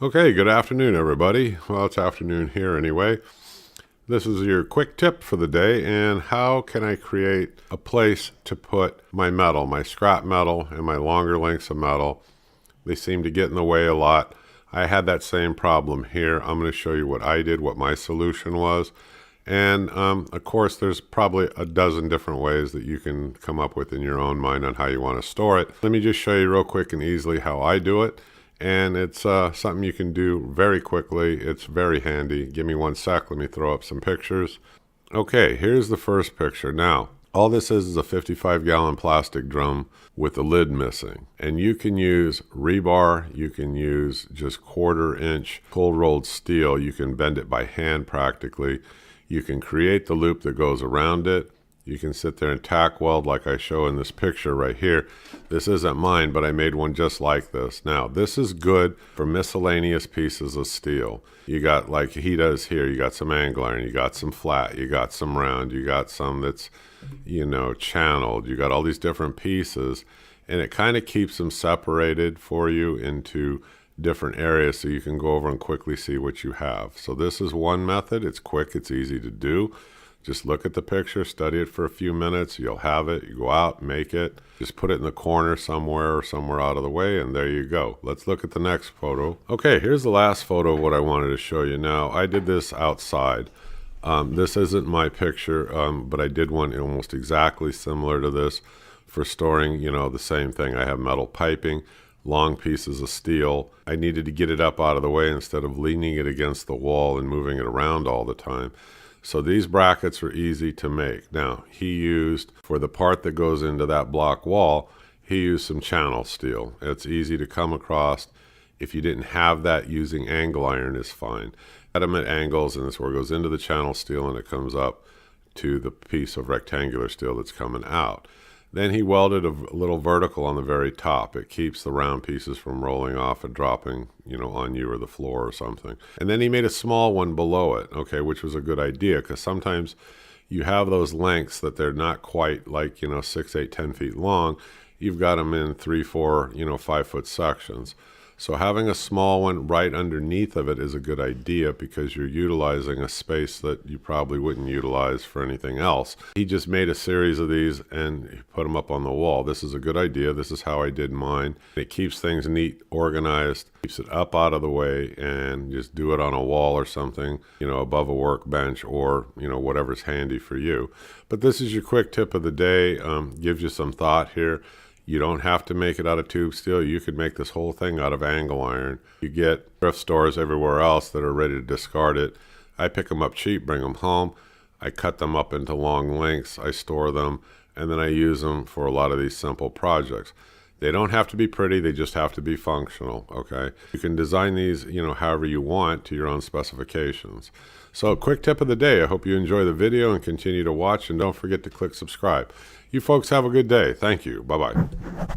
Okay, good afternoon, everybody. Well, it's afternoon here anyway. This is your quick tip for the day, and how can I create a place to put my metal, my scrap metal and my longer lengths of metal. They seem to get in the way a lot. I had that same problem here. I'm going to show you what I did, what my solution was. And of course, there's probably a dozen different ways that you can come up with in your own mind on how you want to store it. Let me just show you real quick and easily how I do it. And it's something you can do very quickly. It's very handy. Give me one sec. Let me throw up some pictures. Okay, here's the first picture. Now, all this is a 55-gallon plastic drum with the lid missing. And you can use rebar. You can use just 1/4-inch cold rolled steel. You can bend it by hand practically. You can create the loop that goes around it. You can sit there and tack weld like I show in this picture right here. This isn't mine, but I made one just like this. Now, this is good for miscellaneous pieces of steel. You got, like he does here, you got some angle iron, you got some flat, you got some round, you got some that's, channeled. You got all these different pieces, and it kind of keeps them separated for you into different areas so you can go over and quickly see what you have. So this is one method. It's quick, it's easy to do. Just look at the picture, study it for a few minutes. You'll have it. You go out, make it. Just put it in the corner somewhere or somewhere out of the way, and there you go. Let's look at the next photo. Okay, here's the last photo of what I wanted to show you. Now, I did this outside. This isn't my picture, but I did one almost exactly similar to this for storing, the same thing. I have metal piping, long pieces of steel. I needed to get it up out of the way instead of leaning it against the wall and moving it around all the time. So these brackets are easy to make. Now, he used, for the part that goes into that block wall, he used some channel steel. It's easy to come across. If you didn't have that, using angle iron is fine. Cut them at angles, and this is where it goes into the channel steel, and it comes up to the piece of rectangular steel that's coming out. Then he welded a little vertical on the very top. It keeps the round pieces from rolling off and dropping, on you or the floor or something. And then he made a small one below it, okay, which was a good idea, because sometimes you have those lengths that they're not quite like, 6, 8, 10 feet long. You've got them in 3, 4, 5-foot sections. So having a small one right underneath of it is a good idea because you're utilizing a space that you probably wouldn't utilize for anything else. He just made a series of these and put them up on the wall. This is a good idea. This is how I did mine. It keeps things neat, organized, keeps it up out of the way, and just do it on a wall or something, above a workbench or, whatever's handy for you. But this is your quick tip of the day. Gives you some thought here. You don't have to make it out of tube steel. You could make this whole thing out of angle iron. You get thrift stores everywhere else that are ready to discard it. I pick them up cheap, bring them home. I cut them up into long lengths. I store them, and then I use them for a lot of these simple projects. They don't have to be pretty. They just have to be functional, okay? You can design these, however you want to your own specifications. So quick tip of the day. I hope you enjoy the video and continue to watch, and don't forget to click subscribe. You folks have a good day. Thank you. Bye-bye.